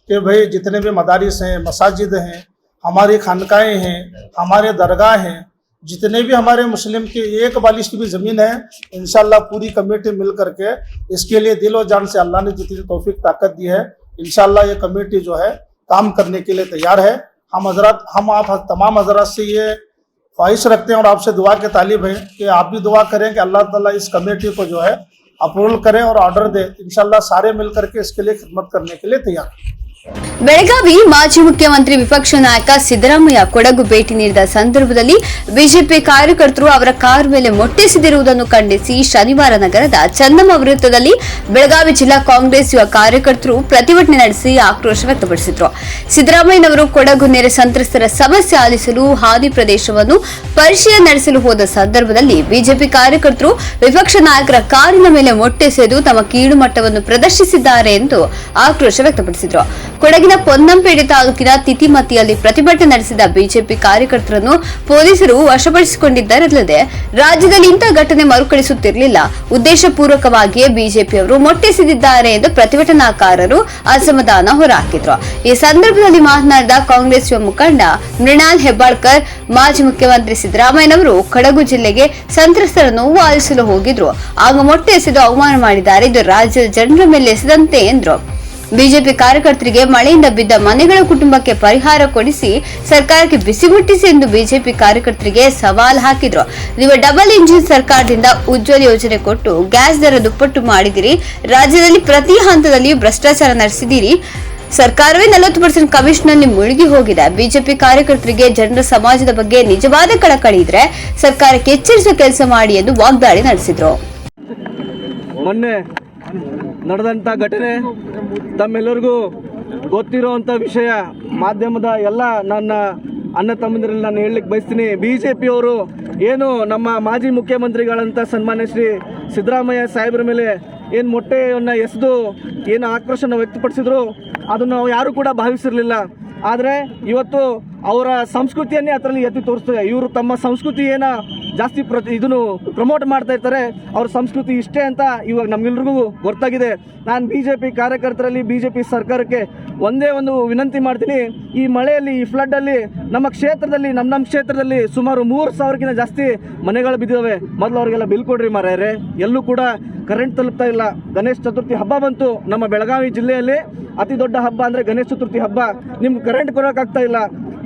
Speaker 3: कि भाई जितने भी मदारिस हैं, मसाजिद हैं, हमारी खानकाएँ हैं, हमारे दरगाह हैं, जितने भी हमारे मुस्लिम की 1 बालिश की भी ज़मीन है, इंशाल्लाह पूरी कमेटी मिल करके इसके लिए दिल और जान से अल्लाह ने जितनी तौफीक ताकत दी है, इंशाल्लाह ये कमेटी जो है काम करने के लिए तैयार है। हम आप तमाम हजरात से ये ख्वाहिश रखते हैं और आपसे दुआ के तालिब हैं कि आप भी दुआ करें कि अल्लाह ताला इस कमेटी को जो है अप्रूवल करें और ऑर्डर दे। इंशाल्लाह सारे मिल करके इसके लिए खिदमत करने के लिए तैयार हैं।
Speaker 6: ಬೆಳಗಾವಿ ಮಾಜಿ ಮುಖ್ಯಮಂತ್ರಿ ವಿಪಕ್ಷ ನಾಯಕ ಸಿದ್ದರಾಮಯ್ಯ ಕೊಡಗು ಭೇಟಿ ನೀಡಿದ ಸಂದರ್ಭದಲ್ಲಿ ಬಿಜೆಪಿ ಕಾರ್ಯಕರ್ತರು ಅವರ ಕಾರ್ ಮೇಲೆ ಮೊಟ್ಟೆಸೆದಿರುವುದನ್ನು ಖಂಡಿಸಿ ಶನಿವಾರ ನಗರದ ಚನ್ನಮ್ಮ ವೃತ್ತದಲ್ಲಿ ಬೆಳಗಾವಿ ಜಿಲ್ಲಾ ಕಾಂಗ್ರೆಸ್ ಯುವ ಕಾರ್ಯಕರ್ತರು ಪ್ರತಿಭಟನೆ ನಡೆಸಿ ಆಕ್ರೋಶ ವ್ಯಕ್ತಪಡಿಸಿದರು. ಸಿದ್ದರಾಮಯ್ಯನವರು ಕೊಡಗು ನೆರೆ ಸಂತ್ರಸ್ತರ ಸಮಸ್ಯೆ ಆಲಿಸಲು ಹಾನಿ ಪ್ರದೇಶವನ್ನು ಪರಿಶೀಲನೆ ನಡೆಸಲು ಹೋದ ಸಂದರ್ಭದಲ್ಲಿ ಬಿಜೆಪಿ ಕಾರ್ಯಕರ್ತರು ವಿಪಕ್ಷ ನಾಯಕರ ಕಾರಿನ ಮೇಲೆ ಮೊಟ್ಟೆಸೆದು ತಮ್ಮ ಕೀಳು ಮಟ್ಟವನ್ನು ಪ್ರದರ್ಶಿಸಿದ್ದಾರೆ ಎಂದು ಆಕ್ರೋಶ ವ್ಯಕ್ತಪಡಿಸಿದರು. ಕೊಡಗಿನ ಪೊನ್ನಂಪೇಟೆ ತಾಲೂಕಿನ ತಿತಿಮತಿಯಲ್ಲಿ ಪ್ರತಿಭಟನೆ ನಡೆಸಿದ ಬಿಜೆಪಿ ಕಾರ್ಯಕರ್ತರನ್ನು ಪೊಲೀಸರು ವಶಪಡಿಸಿಕೊಂಡಿದ್ದರಲ್ಲದೆ ರಾಜ್ಯದಲ್ಲಿ ಇಂಥ ಘಟನೆ ಮರುಕಳಿಸುತ್ತಿರಲಿಲ್ಲ, ಉದ್ದೇಶಪೂರ್ವಕವಾಗಿಯೇ ಬಿಜೆಪಿಯವರು ಮೊಟ್ಟೆಸೆದಿದ್ದಾರೆ ಎಂದು ಪ್ರತಿಭಟನಾಕಾರರು ಅಸಮಾಧಾನ ಹೊರಹಾಕಿದ್ರು. ಈ ಸಂದರ್ಭದಲ್ಲಿ ಮಾತನಾಡಿದ ಕಾಂಗ್ರೆಸ್ ಯುವ ಮುಖಂಡ ಮೃಣಾಲ್ ಹೆಬ್ಬಾಳ್ಕರ್, ಮಾಜಿ ಮುಖ್ಯಮಂತ್ರಿ ಸಿದ್ದರಾಮಯ್ಯನವರು ಕೊಡಗು ಜಿಲ್ಲೆಗೆ ಸಂತ್ರಸ್ತರ ನೋವು ಆಲಿಸಲು ಹೋಗಿದ್ರು, ಆಗ ಮೊಟ್ಟೆ ಎಸೆದು ಅವಮಾನ ಮಾಡಿದ್ದಾರೆ, ಇದು ರಾಜ್ಯದ ಜನರ ಮೇಲೆ ಎಸೆದಂತೆ ಎಂದರು. ಬಿಜೆಪಿ ಕಾರ್ಯಕರ್ತರಿಗೆ ಮಳೆಯಿಂದ ಬಿದ್ದ ಮನೆಗಳ ಕುಟುಂಬಕ್ಕೆ ಪರಿಹಾರ ಕೊಡಿಸಿ ಸರ್ಕಾರಕ್ಕೆ ಬಿಸಿ ಮುಟ್ಟಿಸಿ ಎಂದು ಬಿಜೆಪಿ ಕಾರ್ಯಕರ್ತರಿಗೆ ಸವಾಲ್ ಹಾಕಿದ್ರು. ನೀವು ಡಬಲ್ ಇಂಜಿನ್ ಸರ್ಕಾರದಿಂದ ಉಜ್ವಲ್ ಯೋಜನೆ ಕೊಟ್ಟು ಗ್ಯಾಸ್ ದರ ದುಪ್ಪಟ್ಟು ಮಾಡಿದಿರಿ, ರಾಜ್ಯದಲ್ಲಿ ಪ್ರತಿ ಹಂತದಲ್ಲಿ ಭ್ರಷ್ಟಾಚಾರ ನಡೆಸಿದಿರಿ, ಸರ್ಕಾರವೇ 40% ಕಮಿಷನ್ನಲ್ಲಿ ಮುಳುಗಿ ಹೋಗಿದೆ. ಬಿಜೆಪಿ ಕಾರ್ಯಕರ್ತರಿಗೆ ಜನರ ಸಮಾಜದ ಬಗ್ಗೆ ನಿಜವಾದ ಕಳಕಳಿ ಇದ್ರೆ ಸರ್ಕಾರಕ್ಕೆ ಎಚ್ಚರಿಸುವ ಕೆಲಸ ಮಾಡಿ ಎಂದು ವಾಗ್ದಾಳಿ ನಡೆಸಿದ್ರು.
Speaker 4: ಮೊನ್ನೆ ನಡೆದಂಥ ಘಟನೆ ತಮ್ಮೆಲ್ಲರಿಗೂ ಗೊತ್ತಿರೋವಂಥ ವಿಷಯ. ಮಾಧ್ಯಮದ ಎಲ್ಲ ನನ್ನ ಅಣ್ಣ ತಮ್ಮಂದಿರಲ್ಲಿ ನಾನು ಹೇಳಲಿಕ್ಕೆ ಬಯಸ್ತೀನಿ, ಬಿಜೆಪಿಯವರು ಏನು ನಮ್ಮ ಮಾಜಿ ಮುಖ್ಯಮಂತ್ರಿಗಳಂತ ಸನ್ಮಾನ್ಯ ಶ್ರೀ ಸಿದ್ದರಾಮಯ್ಯ ಸಾಹೇಬ್ರ ಮೇಲೆ ಏನು ಮೊಟ್ಟೆಯನ್ನು ಎಸೆದು ಏನು ಆಕ್ರೋಶನ ವ್ಯಕ್ತಪಡಿಸಿದ್ರು ಅದನ್ನು ನಾವು ಯಾರೂ ಕೂಡ ಭಾವಿಸಿರಲಿಲ್ಲ. ಆದರೆ ಇವತ್ತು ಅವರ ಸಂಸ್ಕೃತಿಯನ್ನೇ ಅದರಲ್ಲಿ ಎತ್ತಿ ತೋರಿಸ್ತದೆ. ಇವರು ತಮ್ಮ ಸಂಸ್ಕೃತಿ ಏನ ಜಾಸ್ತಿ ಇದನ್ನು ಪ್ರಮೋಟ್ ಮಾಡ್ತಾ ಇರ್ತಾರೆ, ಅವ್ರ ಸಂಸ್ಕೃತಿ ಇಷ್ಟೇ ಅಂತ ಇವಾಗ ನಮ್ಗೆಲ್ರಿಗೂ ಗೊತ್ತಾಗಿದೆ. ನಾನು ಬಿಜೆಪಿ ಕಾರ್ಯಕರ್ತರಲ್ಲಿ ಬಿಜೆಪಿ ಸರ್ಕಾರಕ್ಕೆ ಒಂದೇ ಒಂದು ವಿನಂತಿ ಮಾಡ್ತೀನಿ, ಈ ಮಳೆಯಲ್ಲಿ ಈ ಫ್ಲಡ್ಡಲ್ಲಿ ನಮ್ಮ ಕ್ಷೇತ್ರದಲ್ಲಿ ನಮ್ಮ ಕ್ಷೇತ್ರದಲ್ಲಿ ಸುಮಾರು 3,000ಕ್ಕಿಂತ ಜಾಸ್ತಿ ಮನೆಗಳು ಬಿದ್ದಿದ್ದಾವೆ. ಮೊದಲು ಅವ್ರಿಗೆಲ್ಲ ಬಿಲ್ ಕೊಡ್ರಿ ಮಾರ್ಯಾರೆ, ಎಲ್ಲೂ ಕೂಡ ಕರೆಂಟ್ ತಲುಪ್ತಾ ಇಲ್ಲ. ಗಣೇಶ ಚತುರ್ಥಿ ಹಬ್ಬ ಬಂತು, ನಮ್ಮ ಬೆಳಗಾವಿ ಜಿಲ್ಲೆಯಲ್ಲಿ ಅತಿ ದೊಡ್ಡ ಹಬ್ಬ ಅಂದರೆ ಗಣೇಶ ಚತುರ್ಥಿ ಹಬ್ಬ, ನಿಮ್ಗೆ ಕರೆಂಟ್ ಕೊಡೋಕ್ಕಾಗ್ತಾ ಇಲ್ಲ.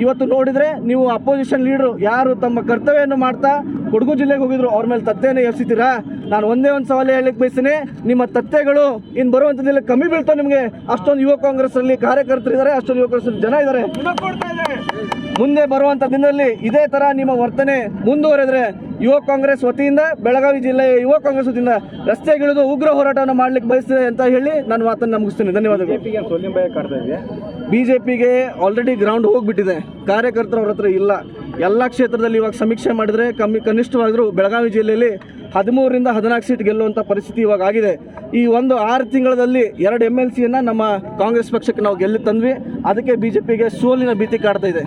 Speaker 4: ಇವತ್ತು ನೋಡಿದರೆ ನೀವು ಅಪೋಸಿಷನ್ ಲೀಡರು ಯಾರು ತಮ್ಮ ಕರ್ತವ್ಯವನ್ನು ಮಾಡ್ತಾ ಕೊಡಗು ಜಿಲ್ಲೆಗೆ ಹೋಗಿದ್ರು, ಅವ್ರ ಮೇಲೆ ತತ್ತೇನೆ ಎಸೆತೀರಾ? ನಾನು ಒಂದೇ ಒಂದು ಸವಾಲು ಹೇಳಲಿಕ್ಕೆ ಬಯಸ್ತೀನಿ, ನಿಮ್ಮ ತತ್ತೆಗಳು ಇನ್ನು ಬರುವಂಥದ್ದಲ್ಲಿ ಕಮ್ಮಿ ಬೀಳ್ತಾವೆ. ನಿಮಗೆ ಅಷ್ಟೊಂದು ಯುವ ಕಾಂಗ್ರೆಸ್ ಅಲ್ಲಿ ಕಾರ್ಯಕರ್ತರಿದ್ದಾರೆ, ಅಷ್ಟೊಂದು ಯುವ ಕಾಂಗ್ರೆಸ್ ಜನ ಇದ್ದಾರೆ. ಮುಂದೆ ಬರುವಂಥ ದಿನದಲ್ಲಿ ಇದೇ ತರ ನಿಮ್ಮ ವರ್ತನೆ ಮುಂದುವರೆದ್ರೆ ಯುವ ಕಾಂಗ್ರೆಸ್ ವತಿಯಿಂದ, ಬೆಳಗಾವಿ ಜಿಲ್ಲೆಯ ಯುವ ಕಾಂಗ್ರೆಸ್ ವತಿಯಿಂದ ರಸ್ತೆಗಿಳಿದು ಉಗ್ರ ಹೋರಾಟವನ್ನು ಮಾಡ್ಲಿಕ್ಕೆ ಬಯಸ್ತಿದೆ ಅಂತ ಹೇಳಿ ನಾನು ಮಾತನ್ನು ಮುಗಿಸ್ತೀನಿ. ಧನ್ಯವಾದಗಳು. ಬಿಜೆಪಿಗೆ ಆಲ್ರೆಡಿ ಗ್ರೌಂಡ್ ಹೋಗ್ಬಿಟ್ಟಿದೆ, ಕಾರ್ಯಕರ್ತರು ಅವ್ರ ಹತ್ರ ಇಲ್ಲ. ಎಲ್ಲ ಕ್ಷೇತ್ರದಲ್ಲಿ ಇವಾಗ ಸಮೀಕ್ಷೆ ಮಾಡಿದ್ರೆ ಕನಿಷ್ಠವಾದರೂ ಬೆಳಗಾವಿ ಜಿಲ್ಲೆಯಲ್ಲಿ 13ರಿಂದ 14 ಸೀಟ್ ಗೆಲ್ಲುವಂಥ ಪರಿಸ್ಥಿತಿ ಇವಾಗ ಆಗಿದೆ. ಈ ಒಂದು 6 ತಿಂಗಳಲ್ಲಿ 2 MLCಯನ್ನು ನಮ್ಮ ಕಾಂಗ್ರೆಸ್ ಪಕ್ಷಕ್ಕೆ ನಾವು ಗೆಲ್ಲಿ ತಂದ್ವಿ. ಅದಕ್ಕೆ ಬಿಜೆಪಿಗೆ ಸೋಲಿನ ಭೀತಿ ಕಾಡ್ತಾ ಇದೆ.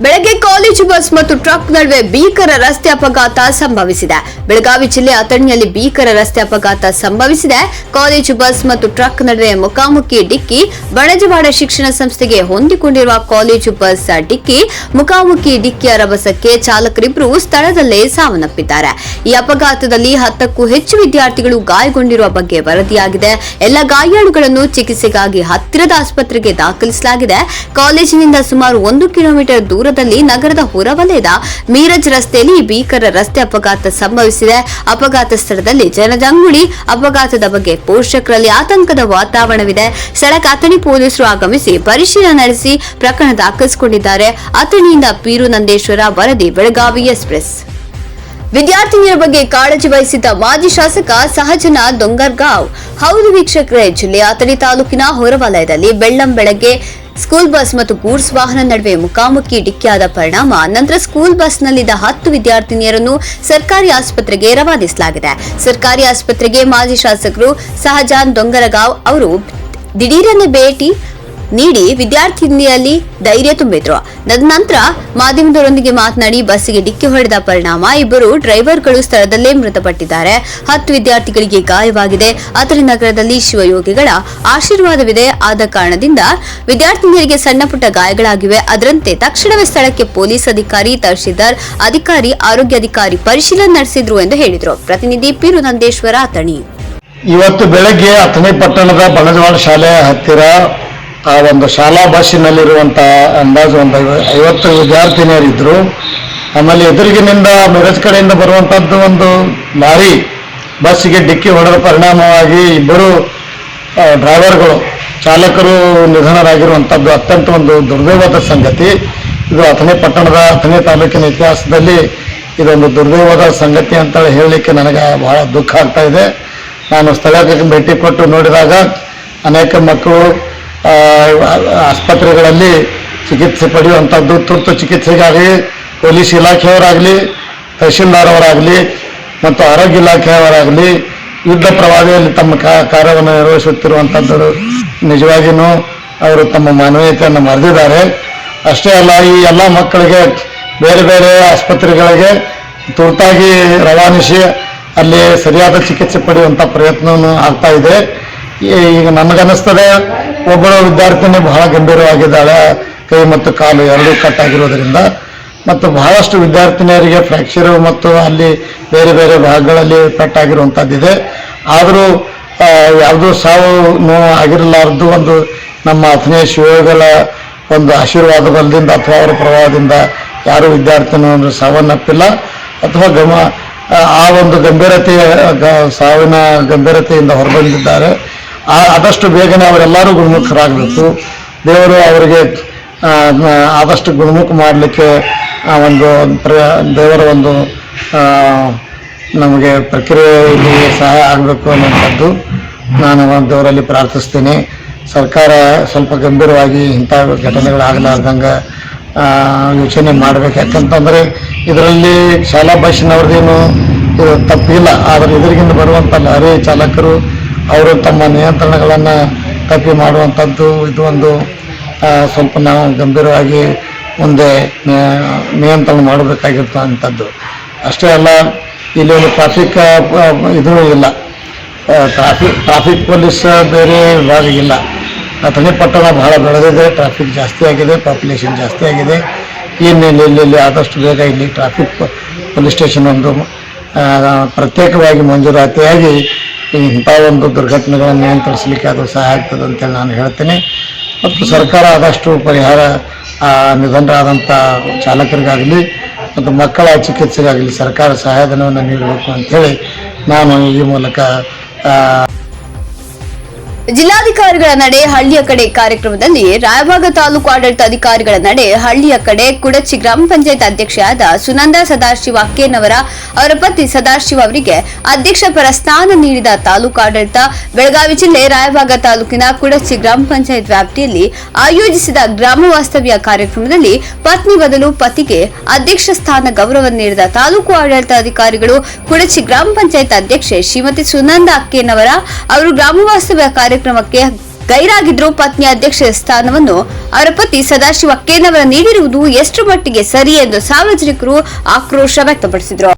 Speaker 6: ಬೆಳಗ್ಗೆ ಕಾಲೇಜು ಬಸ್ ಮತ್ತು ಟ್ರಕ್ ನಡುವೆ ಭೀಕರ ರಸ್ತೆ ಅಪಘಾತ ಸಂಭವಿಸಿದೆ. ಬೆಳಗಾವಿ ಜಿಲ್ಲೆ ಅಥಣಿಯಲ್ಲಿ ಭೀಕರ ರಸ್ತೆ ಅಪಘಾತ ಸಂಭವಿಸಿದೆ. ಕಾಲೇಜು ಬಸ್ ಮತ್ತು ಟ್ರಕ್ ನಡುವೆ ಮುಖಾಮುಖಿ ಡಿಕ್ಕಿ. ಬಣಜವಾಡ ಶಿಕ್ಷಣ ಸಂಸ್ಥೆಗೆ ಹೊಂದಿಕೊಂಡಿರುವ ಕಾಲೇಜು ಬಸ್ ಡಿಕ್ಕಿ. ಮುಖಾಮುಖಿ ಡಿಕ್ಕಿಯ ರಭಸಕ್ಕೆ ಚಾಲಕರಿಬ್ಬರು ಸ್ಥಳದಲ್ಲೇ ಸಾವನ್ನಪ್ಪಿದ್ದಾರೆ. ಈ ಅಪಘಾತದಲ್ಲಿ 10ಕ್ಕೂ ಹೆಚ್ಚು ವಿದ್ಯಾರ್ಥಿಗಳು ಗಾಯಗೊಂಡಿರುವ ಬಗ್ಗೆ ವರದಿಯಾಗಿದೆ. ಎಲ್ಲ ಗಾಯಾಳುಗಳನ್ನು ಚಿಕಿತ್ಸೆಗಾಗಿ ಹತ್ತಿರದ ಆಸ್ಪತ್ರೆಗೆ ದಾಖಲಿಸಲಾಗಿದೆ. ಕಾಲೇಜಿನಿಂದ ಸುಮಾರು 1 ಕಿಲೋಮೀಟರ್ ದೂರದಲ್ಲಿ ನಗರದ ಹೊರವಲಯದ ಮೀರಜ್ ರಸ್ತೆಯಲ್ಲಿ ಭೀಕರ ರಸ್ತೆ ಅಪಘಾತ ಸಂಭವಿಸಿದೆ. ಅಪಘಾತ ಸ್ಥಳದಲ್ಲಿ ಜನಜಂಗುಳಿ. ಅಪಘಾತದ ಬಗ್ಗೆ ಪೋಷಕರಲ್ಲಿ ಆತಂಕದ ವಾತಾವರಣವಿದೆ. ಸ್ಥಳಕ್ಕೆ ಅಥಣಿ ಪೊಲೀಸರು ಆಗಮಿಸಿ ಪರಿಶೀಲನೆ ನಡೆಸಿ ಪ್ರಕರಣ ದಾಖಲಿಸಿಕೊಂಡಿದ್ದಾರೆ. ಅಥಣಿಯಿಂದ ಪೀರು ನಂದೇಶ್ವರ, ವರದಿ ಬೆಳಗಾವಿ ಎಕ್ಸ್‌ಪ್ರೆಸ್. ವಿದ್ಯಾರ್ಥಿನಿಯರ ಬಗ್ಗೆ ಕಾಳಜಿ ವಹಿಸಿದ್ದ ಮಾಜಿ ಶಾಸಕ ಸಹಜನ ದೊಂಗರ್ಗಾಂವ್. ಹೌದು ವೀಕ್ಷಕರೇ, ಜಿಲ್ಲೆಯ ಅಥಣಿ ತಾಲೂಕಿನ ಹೊರವಲಯದಲ್ಲಿ ಬೆಳ್ಳಂಬೆಳಗ್ಗೆ ಸ್ಕೂಲ್ ಬಸ್ ಮತ್ತು ಗೂಡ್ಸ್ ವಾಹನ ನಡುವೆ ಮುಖಾಮುಖಿ ಡಿಕ್ಕಿಯಾದ ಪರಿಣಾಮ ನಂತರ ಸ್ಕೂಲ್ ಬಸ್ನಲ್ಲಿದ್ದ 10 ವಿದ್ಯಾರ್ಥಿನಿಯರನ್ನು ಸರ್ಕಾರಿ ಆಸ್ಪತ್ರೆಗೆ ರವಾನಿಸಲಾಗಿದೆ. ಸರ್ಕಾರಿ ಆಸ್ಪತ್ರೆಗೆ ಮಾಜಿ ಶಾಸಕರು ಸಹಜಾನ್ ದೊಂಗರಗಾಂವ್ ಅವರು ದಿಢೀರನೆ ಭೇಟಿ ನೀಡಿ ವಿದ್ಯಾರ್ಥಿನಿಯಲ್ಲಿ ಧೈರ್ಯ ತುಂಬಿದ್ರು. ನಂತರ ಮಾಧ್ಯಮದವರೊಂದಿಗೆ ಮಾತನಾಡಿ ಬಸ್ಸಿಗೆ ಡಿಕ್ಕಿ ಹೊಡೆದ ಪರಿಣಾಮ ಇಬ್ಬರು ಡ್ರೈವರ್ಗಳು ಸ್ಥಳದಲ್ಲೇ ಮೃತಪಟ್ಟಿದ್ದಾರೆ. 10 ವಿದ್ಯಾರ್ಥಿಗಳಿಗೆ ಗಾಯವಾಗಿದೆ. ಅಥಣಿ ನಗರದಲ್ಲಿ ಶಿವಯೋಗಿಗಳ ಆಶೀರ್ವಾದವಿದೆ. ಆದ ಕಾರಣದಿಂದ ವಿದ್ಯಾರ್ಥಿನಿಯರಿಗೆ ಸಣ್ಣಪುಟ್ಟ ಗಾಯಗಳಾಗಿವೆ. ಅದರಂತೆ ತಕ್ಷಣವೇ ಸ್ಥಳಕ್ಕೆ ಪೊಲೀಸ್ ಅಧಿಕಾರಿ, ತಹಶೀಲ್ದಾರ್ ಅಧಿಕಾರಿ, ಆರೋಗ್ಯ ಅಧಿಕಾರಿ ಪರಿಶೀಲನೆ ನಡೆಸಿದ್ರು ಎಂದು ಹೇಳಿದರು. ಪ್ರತಿನಿಧಿ ಪೀರು ನಂದೇಶ್ವರ, ಅಥಣಿ.
Speaker 7: ಇವತ್ತು ಬೆಳಗ್ಗೆ ಅಥಣಿ ಪಟ್ಟಣದ ಬಣಜವಾಡ ಶಾಲೆ ಹತ್ತಿರ ಆ ಒಂದು ಶಾಲಾ ಬಸ್ಸಿನಲ್ಲಿರುವಂಥ ಅಂದಾಜು ಒಂದು 50 ವಿದ್ಯಾರ್ಥಿನಿಯರಿದ್ದರು. ಆಮೇಲೆ ಎದುರಿಗಿನಿಂದ ಮಿರಜ್ ಕಡೆಯಿಂದ ಬರುವಂಥದ್ದು ಒಂದು ಲಾರಿ ಬಸ್ಸಿಗೆ ಡಿಕ್ಕಿ ಹೊಡೆದ ಪರಿಣಾಮವಾಗಿ ಇಬ್ಬರು ಡ್ರೈವರ್ಗಳು, ಚಾಲಕರು ನಿಧನರಾಗಿರುವಂಥದ್ದು ಅತ್ಯಂತ ಒಂದು ದುರ್ದೈವದ ಸಂಗತಿ. ಇದು ಅಥಣಿ ಪಟ್ಟಣದ, ಅಥಣಿ ತಾಲೂಕಿನ ಇತಿಹಾಸದಲ್ಲಿ ಇದೊಂದು ದುರ್ದೈವದ ಸಂಗತಿ ಅಂತ ಹೇಳಲಿಕ್ಕೆ ನನಗೆ ಬಹಳ ದುಃಖ ಆಗ್ತಾ ಇದೆ. ನಾನು ಸ್ಥಳಕ್ಕೆ ಭೇಟಿ ಕೊಟ್ಟು ನೋಡಿದಾಗ ಅನೇಕ ಮಕ್ಕಳು ಆಸ್ಪತ್ರೆಗಳಲ್ಲಿ ಚಿಕಿತ್ಸೆ ಪಡೆಯುವಂಥದ್ದು, ತುರ್ತು ಚಿಕಿತ್ಸೆಗಾಗಿ ಪೊಲೀಸ್ ಇಲಾಖೆಯವರಾಗಲಿ, ತಹಶೀಲ್ದಾರ್ ಅವರಾಗಲಿ ಮತ್ತು ಆರೋಗ್ಯ ಇಲಾಖೆಯವರಾಗಲಿ ಯುದ್ಧ ಪ್ರವಾದಿಯಲ್ಲಿ ತಮ್ಮ ಕಾರ್ಯವನ್ನು ನಿರ್ವಹಿಸುತ್ತಿರುವಂಥದ್ದು ನಿಜವಾಗಿಯೂ ಅವರು ತಮ್ಮ ಮಾನವೀಯತೆಯನ್ನು ಮರೆದಿದ್ದಾರೆ. ಅಷ್ಟೇ ಅಲ್ಲ, ಈ ಎಲ್ಲ ಮಕ್ಕಳಿಗೆ ಬೇರೆ ಬೇರೆ ಆಸ್ಪತ್ರೆಗಳಿಗೆ ತುರ್ತಾಗಿ ರವಾನಿಸಿ ಅಲ್ಲಿ ಸರಿಯಾದ ಚಿಕಿತ್ಸೆ ಪಡೆಯುವಂಥ ಪ್ರಯತ್ನವೂ ಆಗ್ತಾ ಇದೆ. ಈಗ ನನಗನ್ನಿಸ್ತದೆ ಒಬ್ಬಳು ವಿದ್ಯಾರ್ಥಿನಿ ಬಹಳ ಗಂಭೀರವಾಗಿದ್ದಾಳೆ, ಕೈ ಮತ್ತು ಕಾಲು ಎರಡೂ ಕಟ್ಟಾಗಿರೋದ್ರಿಂದ. ಮತ್ತು ಬಹಳಷ್ಟು ವಿದ್ಯಾರ್ಥಿನಿಯರಿಗೆ ಫ್ರ್ಯಾಕ್ಚರು ಮತ್ತು ಅಲ್ಲಿ ಬೇರೆ ಬೇರೆ ಭಾಗಗಳಲ್ಲಿ ಪೆಟ್ಟಾಗಿರುವಂಥದ್ದಿದೆ. ಆದರೂ ಯಾವುದೂ ಸಾವು ನೋವು ಆಗಿರಲಾರದು ಒಂದು ನಮ್ಮ ಅಥಣಿ ಶಿವಯೋಗಿಗಳ ಒಂದು ಆಶೀರ್ವಾದ ಬಲದಿಂದ ಅಥವಾ ಅವರ ಪ್ರಭಾವದಿಂದ ಯಾರೂ ವಿದ್ಯಾರ್ಥಿನಿಯರು ಸಾವನ್ನಪ್ಪಿಲ್ಲ ಅಥವಾ ಆ ಒಂದು ಗಂಭೀರತೆಯ ಸಾವಿನ ಗಂಭೀರತೆಯಿಂದ ಹೊರಬಂದಿದ್ದಾರೆ. ಆದಷ್ಟು ಬೇಗನೆ ಅವರೆಲ್ಲರೂ ಗುಣಮುಖರಾಗಬೇಕು. ದೇವರು ಅವರಿಗೆ ಆದಷ್ಟು ಗುಣಮುಖ ಮಾಡಲಿಕ್ಕೆ ಒಂದು ದೇವರ ಒಂದು ನಮಗೆ ಪ್ರಕ್ರಿಯೆಯಲ್ಲಿ ಸಹಾಯ ಆಗಬೇಕು ಅನ್ನುವಂಥದ್ದು ನಾನು ದೇವರಲ್ಲಿ ಪ್ರಾರ್ಥಿಸ್ತೀನಿ. ಸರ್ಕಾರ ಸ್ವಲ್ಪ ಗಂಭೀರವಾಗಿ ಇಂಥ ಘಟನೆಗಳಾಗಲಾರ್ದಂಗೆ ಯೋಚನೆ ಮಾಡಬೇಕು. ಯಾಕಂತಂದರೆ ಇದರಲ್ಲಿ ಶಾಲಾ ಬಸ್ಸಿನವ್ರದ್ದೇನು ತಪ್ಪಿಲ್ಲ, ಆದರೆ ಎದುರಿಗಿಂದ ಬರುವಂಥ ಲಾರಿ ಚಾಲಕರು ಅವರು ತಮ್ಮ ನಿಯಂತ್ರಣಗಳನ್ನು ತಪ್ಪಿ ಮಾಡುವಂಥದ್ದು ಇದು ಒಂದು ಸ್ವಲ್ಪ ನಾವು ಗಂಭೀರವಾಗಿ ಮುಂದೆ ನಿಯಂತ್ರಣ ಮಾಡಬೇಕಾಗಿರ್ತಂಥದ್ದು. ಅಷ್ಟೇ ಅಲ್ಲ, ಇಲ್ಲಿ ಒಂದು ಟ್ರಾಫಿಕ್ ಇದೂ ಇಲ್ಲ, ಟ್ರಾಫಿಕ್ ಪೊಲೀಸ್ ಬೇರೆ ವಿಭಾಗ ಇಲ್ಲ. ಅಥಣಿ ಪಟ್ಟಣ ಬಹಳ ಬೆಳೆದಿದೆ, ಟ್ರಾಫಿಕ್ ಜಾಸ್ತಿ ಆಗಿದೆ, ಪಾಪ್ಯುಲೇಷನ್ ಜಾಸ್ತಿ ಆಗಿದೆ. ಈ ಹಿನ್ನೆಲೆಯಲ್ಲಿ ಆದಷ್ಟು ಬೇಗ ಇಲ್ಲಿ ಟ್ರಾಫಿಕ್ ಪೊಲೀಸ್ ಸ್ಟೇಷನ್ ಒಂದು ಪ್ರತ್ಯೇಕವಾಗಿ ಮಂಜೂರಾತಿಯಾಗಿ ಇಂಥ ಒಂದು ದುರ್ಘಟನೆಗಳನ್ನು ನಿಯಂತ್ರಿಸಲಿಕ್ಕೆ ಅದು ಸಹಾಯ ಆಗ್ತದೆ ಅಂತೇಳಿ ನಾನು ಹೇಳ್ತೀನಿ. ಮತ್ತು ಸರ್ಕಾರ ಆದಷ್ಟು ಪರಿಹಾರ ನಿಧನರಾದಂಥ ಚಾಲಕರಿಗಾಗಲಿ ಮತ್ತು ಮಕ್ಕಳ ಚಿಕಿತ್ಸೆಗಾಗಲಿ ಸರ್ಕಾರ ಸಹಾಯಧನವನ್ನು ನೀಡಬೇಕು ಅಂತೇಳಿ ನಾನು ಈ ಮೂಲಕ
Speaker 6: ಜಿಲ್ಲಾಧಿಕಾರಿಗಳ ನಡೆ ಹಳ್ಳಿಯ ಕಡೆ ಕಾರ್ಯಕ್ರಮದಲ್ಲಿ ರಾಯಭಾಗ ತಾಲೂಕು ಆಡಳಿತಾಧಿಕಾರಿಗಳ ನಡೆ ಹಳ್ಳಿಯ ಕಡೆ ಕುಡಚಿ ಗ್ರಾಮ ಪಂಚಾಯತ್ ಅಧ್ಯಕ್ಷೆಯಾದ ಸುನಂದಾ ಸದಾಶಿವ ಅಕ್ಕೇನವರ ಅವರ ಪತಿ ಸದಾಶಿವ ಅವರಿಗೆ ಅಧ್ಯಕ್ಷ ಪರ ಸ್ಥಾನ ನೀಡಿದ ತಾಲೂಕು ಆಡಳಿತ ಬೆಳಗಾವಿ ಜಿಲ್ಲೆ ರಾಯಭಾಗ ತಾಲೂಕಿನ ಕುಡಚಿ ಗ್ರಾಮ ಪಂಚಾಯತ್ ವ್ಯಾಪ್ತಿಯಲ್ಲಿ ಆಯೋಜಿಸಿದ ಗ್ರಾಮ ವಾಸ್ತವ್ಯ ಕಾರ್ಯಕ್ರಮದಲ್ಲಿ ಪತ್ನಿ ಬದಲು ಪತಿಗೆ ಅಧ್ಯಕ್ಷ ಸ್ಥಾನ ಗೌರವ ನೀಡಿದ ತಾಲೂಕು ಆಡಳಿತಾಧಿಕಾರಿಗಳು ಕುಡಚಿ ಗ್ರಾಮ ಪಂಚಾಯತ್ ಅಧ್ಯಕ್ಷೆ ಶ್ರೀಮತಿ ಸುನಂದಾ ಅಕ್ಕೇನವರ ಅವರು ಗ್ರಾಮ ವಾಸ್ತವ್ಯ ಕಾರ್ಯಕ್ರಮಕ್ಕೆ ಗೈರಾಗಿದ್ರು. ಪತ್ನಿ ಅಧ್ಯಕ್ಷ ಸ್ಥಾನವನ್ನು ಅವರ ಪತಿ ಸದಾಶಿವ ಅಕ್ಕೇನವರ ನೀಡಿರುವುದು ಎಷ್ಟು ಮಟ್ಟಿಗೆ ಸರಿ ಎಂದು ಸಾರ್ವಜನಿಕರು ಆಕ್ರೋಶ ವ್ಯಕ್ತಪಡಿಸಿದರು.